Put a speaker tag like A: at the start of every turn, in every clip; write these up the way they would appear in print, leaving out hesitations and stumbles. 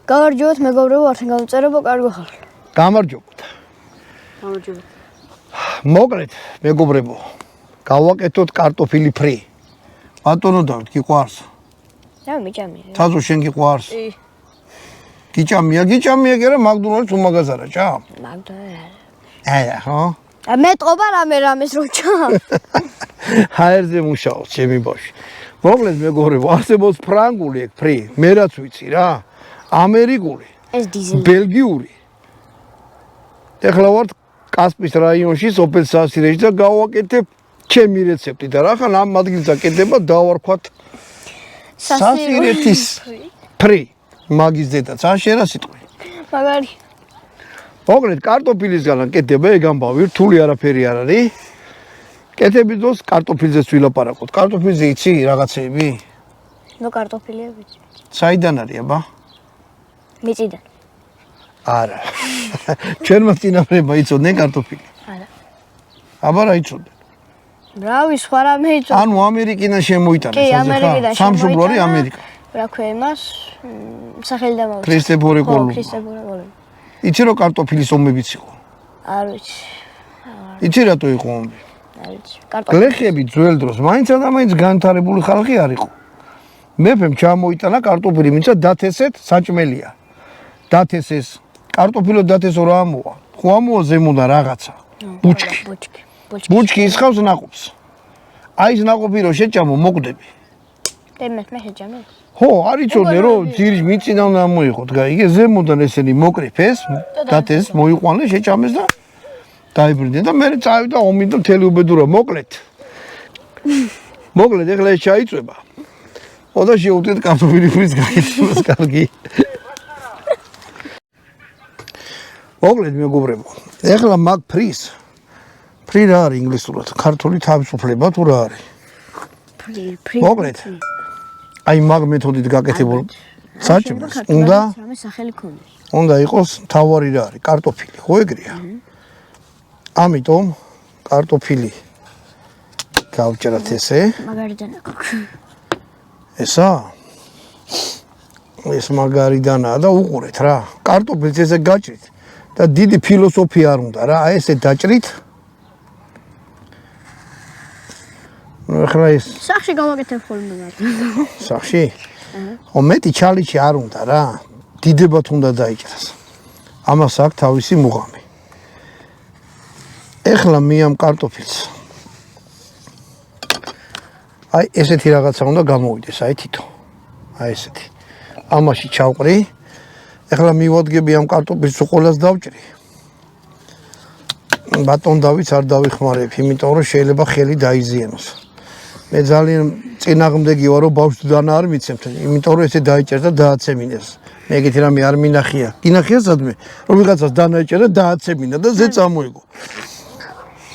A: გამარჯობათ მეგობრებო, ართან გამწერებო, კარგი ხარ.
B: გამარჯობათ.
A: გამარჯობათ.
B: მოკლედ, მეგობრებო, გავაკეთოთ კარტოფილი ფრი. ბატონო დავით, გიყვარს?
A: რა მიჭამია?
B: თაზო შენ გიყვარს? გიჭამია, კი რა მაგდონალდს უმაგაზარა, ჭა?
A: მაგდონალდს.
B: ხო?
A: მეტყობა რამეს რო ჭა?
B: ჰაერზე მუშაობს ჩემი ბავშვი. მოკლედ, მეგობრებო, არსებობს ფრანგული ეგ ფრი, მე რაც ვიცი რა. ამერიკული,
A: ეს დიზელი.
B: ბელგიური. ეხლა ვარ კასპის რაიონში, სოფელ სასირეში და გავაკეთებ ჩემი რეცეპტი და რა ხან ამ ადგილს აკეთება დავარქვათ სასირეთის ფრი. მაგის დედაც, შენ რა სიტყვი?
A: მაგარი.
B: მოკლედ, კარტოფილისგან აკეთება, ეგ ამბავი, რთული არაფერი არ არის. კეთების დროს კარტოფილზეც ვილაპარაკოთ. კარტოფილზე იცი რაღაცეები?
A: ნუ კარტოფილია ვიცი.
B: საიდან არის აბა?
A: მიწიდან.
B: არა. ჩვენმა წინაპრებმა იცოდნენ კარტოფილი.
A: არა.
B: აბა რა იცოდნენ?
A: რავი, სხვა რამე იცოდნენ.
B: ანუ ამერიკიდან შემოიტანეს
A: კი, ამერიკიდან
B: სამშობლო არის ამერიკა.
A: რა ქვია იმას? სახელი დამავიწყე.
B: ქრისტეფორე კოლუმბი.
A: ქრისტეფორე კოლუმბი.
B: იცი რომ კარტოფილის ომებიც იყო?
A: არ ვიცი.
B: იცი რატო იყო ომი?
A: არ ვიცი. კარტოფილი.
B: გლეხები ძველ დროს მაინც ადამიანის განვითარებული ხალხი არ იყო. მეფემ ჩამოიტანა კარტოფილი, მინცა დათესეთ საჭმელია. დათესეს, კარტოფილო დათესო რა ამოვა? ხო ამოვა ზემოდან რაღაცა. ბუჩქი. ბუჩქი ისხავს ნაყოფს. აი ეს ნაყოფი რო შეჭამო, მოკვდები.
A: მე შეჭამე.
B: ხო, არ იცოდნენ რომ ძირის მიწიდან უნდა მოიყოთ. იგე ზემოდან ესენი მოკრიფეს, დათეს, მოიყვანეს, შეჭამეს და დაიბრუნდნენ და მე წავიდა ომი და მთელი უბედურა მოკლედ. მოკლედ, ეხლა ეს ჩაიწვება. ოდა შეუდგეთ კარტოფილი ფრის გაკეთებას, კარგი. მოკლედ, მეგობრებო, ეხლა მაგ ფრის ფრი რა არის ინგლისურად? ქართული თავისუფლება თუ რა არის?
A: ფრი.
B: მოკლედ. აი მაგ მეთოდით გაკეთებულ საჭმელს უნდა
A: რამე სახელი ქონდეს.
B: უნდა იყოს თავარი რა არის? კარტოფილი, ხო ეგრეა? ამიტომ კარტოფილი გავჭერათ ესე.
A: მაგარიდან აქ.
B: ესა? ეს მაგარიდანაა და უყურეთ რა. კარტოფილს ესე გაჭრით და დიდი ფილოსოფია არ უნდა რა. აი ესე დაჭრით. ახლა ეს
A: სახში გავაკეთებ ხოლმე მაგრამ.
B: სახში? ხო, მეტი ჩალიჩი არ უნდა რა. დიდებად უნდა დაიჭრას. ამას აქვს თავისი მუღამი. ეხლა მე ამ კარტოფილს აი ესეთი რაღაცა უნდა გამოვიდეს, აი თითო. აი ესეთი. ამაში ჩავყრი. ეხლა მივადგები ამ კარტოფილს უყოლას დავჭრი. ბატონ დავით არ დავიხმარებ, იმიტომ რომ შეიძლება ხელი დაიზიანოს. მე ძალიან წინააღმდეგი ვარ, რომ ბავშვს დანა არ მიცემთ, იმიტომ რომ ესე დაიჭერს და დააცემინეს. მე ეგეთი რამე არ მინახია. გინახია სადმე, რომ ვიღაცას დაнаჭერა და დააცემინა და ზე წამოიგო.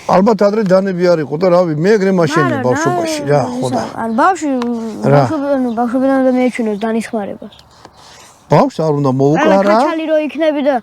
B: ალბათ ადრე დანები არ იყო და რავი, მე ეგრე მაშენია ბავშვობაში რა, ხო და.
A: ან ბავშვობიდან უნდა მეჩვენოს დანიშმარებას.
B: ბავშვს არ უნდა მოუკრა რა.
A: კაჩალი რო იქნები და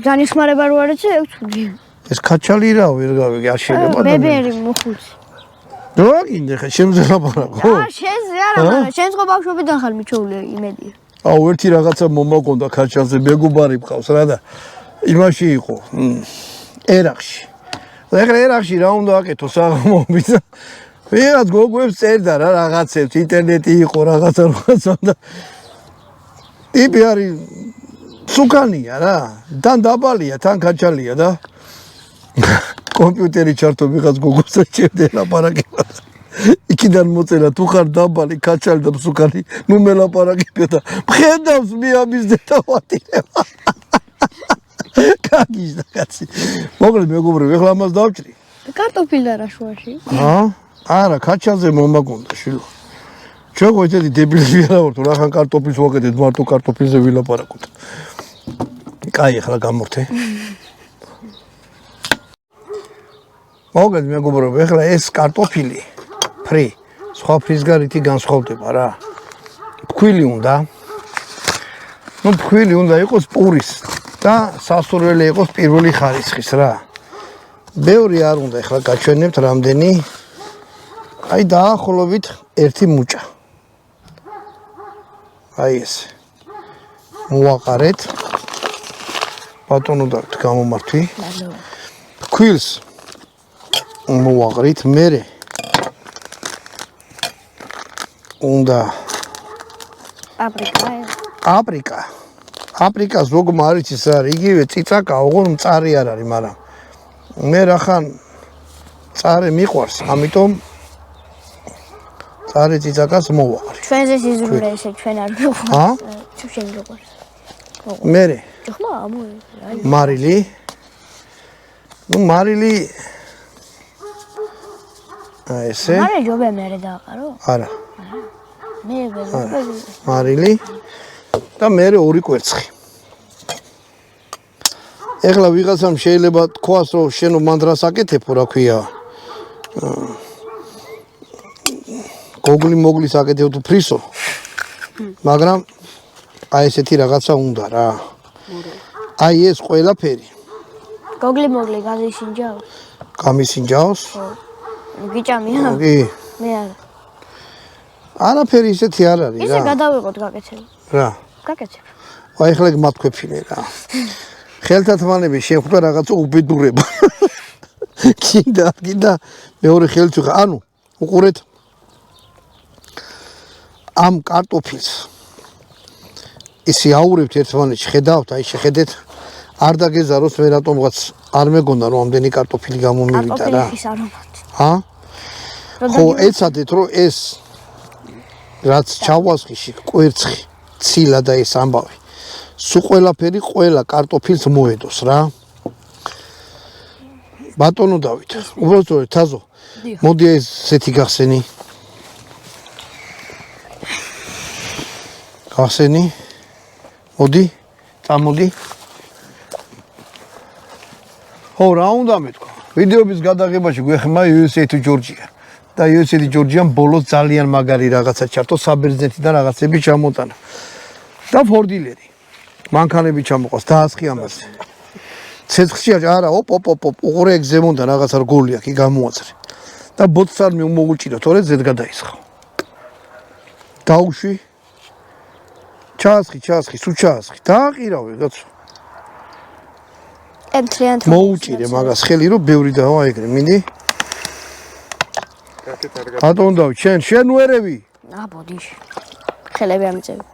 A: დანიშმარება რო არ ეცე, ეგ ცუდი.
B: ეს კაჩალი რა ვერ გავიგე, არ შეიძლება და.
A: ბებერი მოხუცი.
B: რა გინდა ხა შემზე ლაპარაკო?
A: შენზე არა, მაგრამ შენს ხო ბავშვობიდან ხარ მიჩოვლე იმედია.
B: აუ ერთი რაღაცა მომაკონდა კაჩალზე, მეგობარი მყავს რა და იმაში იყო. ერახში. ეხლა ერახში რა უნდა აკეთო საღამოობით და ვიღაც გოგოებს წერდა რა რაღაცებს, ინტერნეტი იყო რაღაცა და ტიპი არის სუკანია რა, თან დაბალია, თან კაჩალია და კომპიუტერი ჩართო ვიღაც გოგოს წერდა ლაპარაკება. იქიდან მოწერა თუ ხარ დაბალი, კაჩალი და სუკანი, ნუ მელაპარაკებია და მხედავს მე ამის დეტავატირება. კაგიშდა კაცი. მოკლედ მეგობრებო, ეხლა ამას დავჭრი.
A: კარტოფილი არა შუაში.
B: არა, კაჩალზე მომაგონდა შილო. ჩვენ ხო ესეთი დებილები არა ვართ, რა ხან კარტოფილს ვაკეთეთ, მარტო კარტოფილზე ვილაპარაკოთ. კაი, ეხლა გამორთე. მოკლედ მეგობრებო, ეხლა ეს კარტოფილი ფრი, სხვა ფრისგარითი განსხვავდება რა. ფქვილი უნდა. ნუ ფქვილი უნდა იყოს პურის. და სასურველი იყოს პირველი ხარისხის რა. ბევრი არ უნდა, ეხლა გაჩვენებთ რამდენი. აი დაახლოებით 1 მუჭა. აი ეს. მოვაყარეთ. ბატონო დავით გამომართვი. ფქვილს მოვაყრით, მერე უნდა აპრიკა ზოგმა არის ის არის, იგივე წიწაკა, ოღონდ მწარი არ არის, მაგრამ მე რახან მწარე მიყვარს, ამიტომ მწარე წიწაკას მოვაყრით.
A: ჩვენზე სიზრუნე ესე ჩვენ არ მიყვარს. თუ შენ მიყვარს.
B: მერე
A: ხმა
B: მარილი. ნუ მარილი ესე.
A: არა ჯობე მერე დააყარო?
B: არა.
A: მე ვერ
B: მარილი და მერე ორი კვერცხი. ეხლა ვიღაცამ შეიძლება თქვას, რომ შენ მანდრას აკეთებ, რა ქვია. გოგლი-მოგლის აკეთებ თუ ფრისო. მაგრამ აი ესეთი რაღაცა უნდა რა. აი ეს ყველაფერი.
A: გოგლი-მოგლი გამისინჯავს?
B: გამისინჯავს?
A: გიჭამია?
B: კი.
A: მე არა.
B: არაფერი ისეთი არ არის რა.
A: ისე გადავიღოთ გაკეთებ.
B: რა.
A: გაკეთებ.
B: აი ეხლა მათქვეფინე რა. ხელთათმანები შეხვდა რაღაცა უბედურება. კიდა მეორე ხელს ვიხა. ანუ უყურეთ ამ კარტოფილს ისე აურებთ ერთმანეთში, ხედავთ, აი შეხედეთ, არ დაგეზაროს მე რატომღაც არ მეგონა რომ ამდენი კარტოფილი გამომივიდა რა.
A: კარტოფილის არომატი.
B: ხო, ეცადეთ რომ ეს რაც ჩავასხიში, კვერცხი, ცილა და ეს ამბავი. სულ ყველაფერი ყველა კარტოფილს მოედოს რა. ბატონო დავით, უბრალოდ თაზო. მოდი ესეთი გახსენი. გახსენი. მოდი, წამოდი. ხო, რა უნდა მეთქვა? ვიდეოების გადაღებაში გვეხმარა USA to Georgia. და USA to Georgia-მ ბოლოს ძალიან მაგარი რაღაცა ჩართო, საბერძნეთიდან რაღაცები ჩამოტანა. და ფორდილერი. მანქანები ჩამოყავს, დაასხი ამაზე. ცეცხლში არა, ოპ, უყურე ეგ ზემოდან რაღაცა რგოლი აქვს, გამოაწრე. და ბოთს არ მოგუჭირა, თორე ზედ გადაისხო. დაუშვი. ჩაასხი, სულ ჩაასხი. დააყირავე, კაცო.
A: ემთლიანთ
B: მოუჭირე მაგას ხელი რომ ბევრი დავა ეგრე, მინდი? ბატონო დავით, შენ ვერევი?
A: ბოდიში. ხელები ამიწევი.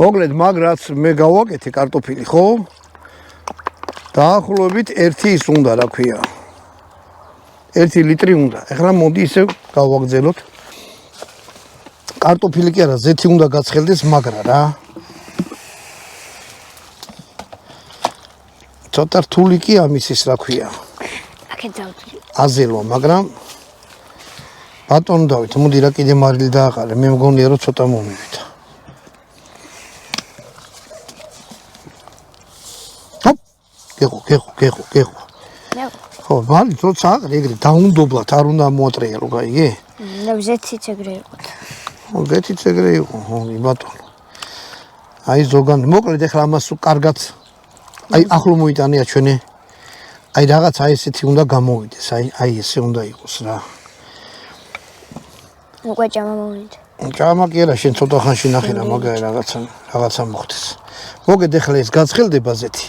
B: მოკლედ, მაგ რაც მე გავაკეთე კარტოფილი, ხო? დაახლოებით 1 ის უნდა, რა ქვია. 1 ლიტრი უნდა. ეხლა მოდი ისე გავაგზელოთ. კარტოფილი კი არა, ზეთი უნდა გაცხელდეს, მაგრა რა. ცოტა რთული კი ამის ის რა ქვია.
A: აქეთ დავწი.
B: აზელვა, მაგრამ ბატონო დავით, მოდი რა კიდე მარილი დააყარე, მე მგონია რომ ცოტა მომივიდა. ჰოპ, გეხო. ხო, მალი თორე აღარ ეგრე დაუნდობლად არ უნდა მოატრიალო, გაიგე?
A: და ზეთიც ეგრე იყო.
B: ხო, ზეთიც ეგრე იყო, ხო, ბატონო. აი ზოგან, მოკლედ ეხლა ამას კარგად აი ახლო მოიტანია ჩვენი. აი რაღაც აი ესეთი უნდა გამოვიდეს, აი ესე უნდა იყოს რა.
A: უკვე ჭამა მომიდა.
B: ჭამა კი არა, შენ ცოტა ხანში ნახე რა მაგარი რაღაცა მოხდეს. მოგედ ეხლა ეს გაცხელდება ზეთი.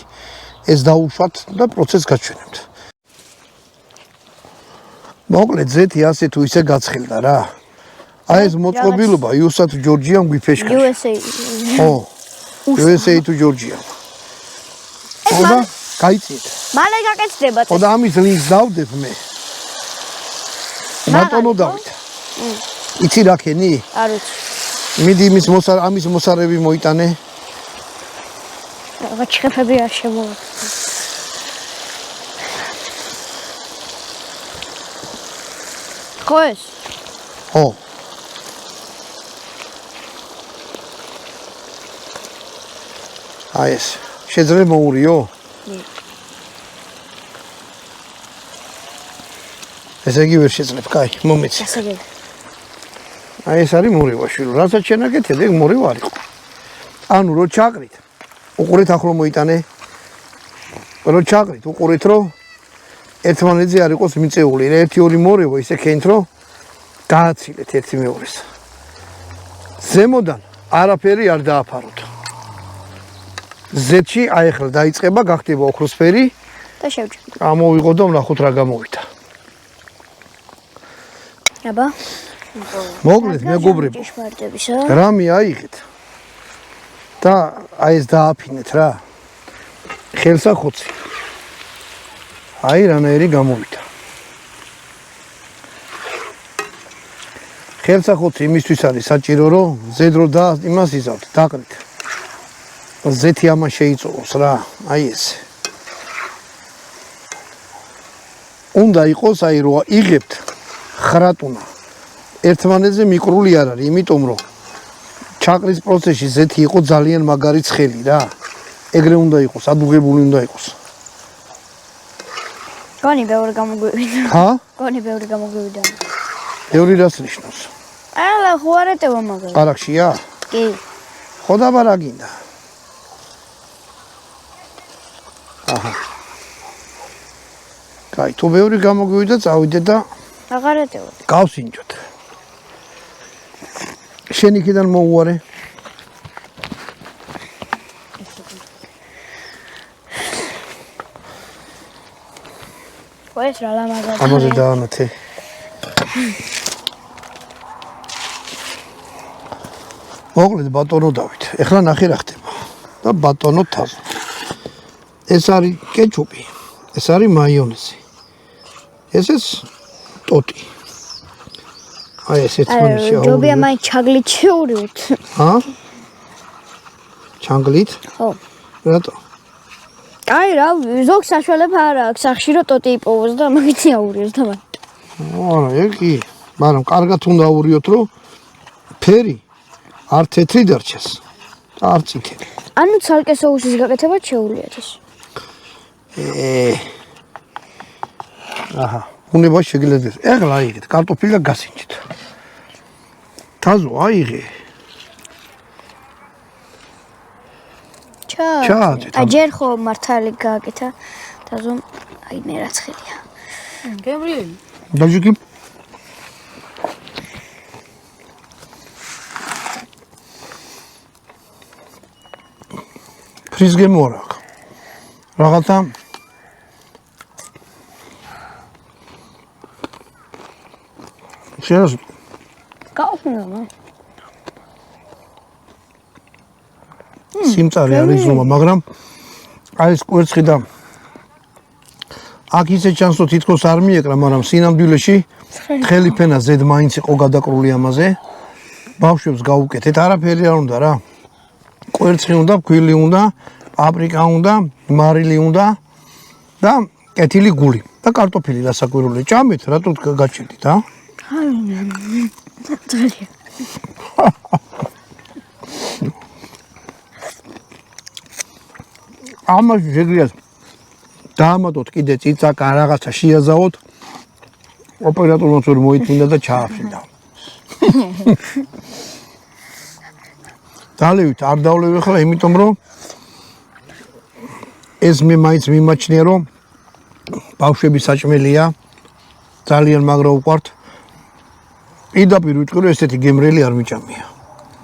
B: ეს დაუშვათ და პროცესს გაჩვენებთ. მოკლედ ზეთი ასე თუ ისე გაცხელდა რა. აი ეს მოწყობილობა USA to Georgia-მ გვიფეშქა.
A: USA.
B: ხო. USA to Georgia. ხოდა გაიწიეთ.
A: მალე გაკეთდება.
B: ხოდა ამის ლინკს დავდებ მე. ბატონო დავით. იცი რა ქენი?
A: არ ვიცი.
B: მიდი ამის მოსარები მოიტანე.
A: რაღაც ჩხეფები არ შემოვა. ხო ეს?
B: ხო. აი ეს შეძლებ მოურიო? ესე იგი ვერ შეძლებ, კაი, მომეცი.
A: ასე იგი.
B: აი ეს არის მორევა შვილო, რასაც შენ აკეთებ, ეგ მორევა არ იყო. ანუ რო ჩაყრით, უყურეთ ახლო მოიტანე. რო ჩაყრით, უყურეთ რომ ერთმანეთზე არ იყოს მიწეული, 1-2 მორევა ისე ქენთ რომ დააცილეთ 1 მეორეს. ზემოდან არაფერი არ დააფაროთ. ზეთში აი ახლა დაიწყება, გახდება ოქროსფერი.
A: და შევჭამ.
B: ამოვიღო და ვნახოთ რა გამოვიდა.
A: აბა.
B: მოკლედ მეგობრებო,
A: ჭიშმარიტებისა.
B: რამე აიღეთ. და აი ეს დააფინეთ რა. ხელსახოცი. აი რანაირი გამოვიდა. ხელსახოცი იმისთვის არის საჭირო, რომ ზედრო და იმას იზავთ, დაყრით. ზეთი ამას შეიწოვოს რა, აი ეს. უნდა იყოს აი რო იღებთ ხრატუნა. ერთმანეთზე მიკრული არ არის, იმიტომ რომ ჩაყრის პროცესში ზეთი იყო ძალიან მაგარი ცხელი რა. ეგრე უნდა იყოს, ადუღებული უნდა იყოს.
A: გონი ბევრი გამოგვივიდა.
B: ჰა?
A: გონი ბევრი გამოგვივიდა.
B: ბევრი რას ნიშნავს?
A: ალა ხوارეთევა მაგარი.
B: არახშია?
A: კი.
B: ხოდაბა რა გინდა? აჰა. კაი, თუ ბევრი გამოგვივიდა, წავიდე და
A: აღარეთევა.
B: გავსინჯოთ. შენ იქიდან მოუარე?
A: ეს რა ლამაზად.
B: ამაზე დაანათე. მოკლედ ბატონო დავით. ეხლა ნახე რა ხდება. და ბატონო თაზო. ეს არის კეჩუპი. ეს არის მაიონეზი. ესეც ტოტი. აი ეს ერთმანეთში
A: აი, ჯობია მაინც ჩაგლით შეურიოთ.
B: ჰა? ჩანგლით?
A: ხო.
B: რატო?
A: აი რა, ზოგ საშუალება არ აქვს სახში რომ ტოტი იპოვოს და მაგითი აურიოს და მაგ.
B: არა, ეგ კი, მაგრამ კარგად უნდა აურიოთ, რომ ფერი არ თეთრი დარჩეს. არ წითელი.
A: ანუ ცალკე соуსის გაკეთება შეუძლიათ ეს.
B: აჰა, უნება შეგიძლიათ. ეხლა აიღეთ კარტოფილი და გასინჯეთ. თაზო აიღე. ჩააძეთ.
A: აი ჯერ ხო მართალი გააკეთა თაზომ აი მე რაც ხელია.
C: გემრიელი.
B: დაჟიკი. ფრის გემორაკ. რაღაცა შეას
A: გაუხნდა.
B: სიმწარე არის ზომა, მაგრამ აი ეს კვერცხი და აქ ისე ჩანს რომ თითქოს არ მიეკრა, მაგრამ სინამდვილეში თხელი ფენა ზედ მაინც იყო გადაკრული ამაზე. ბავშვებს გაუკეთეთ, არაფერი არ უნდა რა. კვერცხი უნდა, ფქვილი უნდა, პაპრიკა უნდა, მარილი უნდა და კეთილი გული და კარტოფილი დასაკვირველი. ჭამეთ, რატო გაჩერდით, ა?
A: ძალიან.
B: ამას შეგიძლიათ დაამატოთ კიდე წიწაკა რაღაცა შეაზავოთ. ოპერატორმაც ვერ მოიწმინდა და ჩააფრინდა. დალევით, არ დავლევ ახლა, იმიტომ რომ ეს მე მაინც მიმაჩნია რომ ბავშვები საჭმელია, ძალიან მაგრა უყვართ. პირდაპირ ვიტყვი რომ ესეთი გემრიელი არ მიჭამია.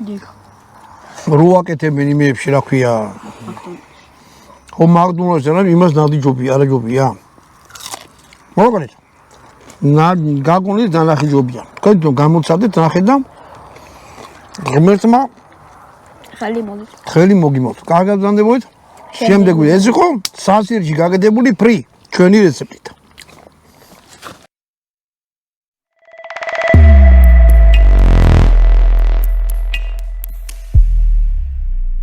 C: დიგო.
B: რო აკეთებენ იმეებში, რა ქვია, ხო მაგდონალდსთან არის იმას ნადიჯობია, არა ჯობია. მოკლედ. გაგონით დანახი ჯობია. თქვენ გამოცადეთ ნახეთ და ღმერთმა ხელი მოგიმოთ. კარგად ვზანდებოდეთ. შემდეგ ეს იყო სასირჯი გაკეთებული ფრი ჩვენი რეცეპტით.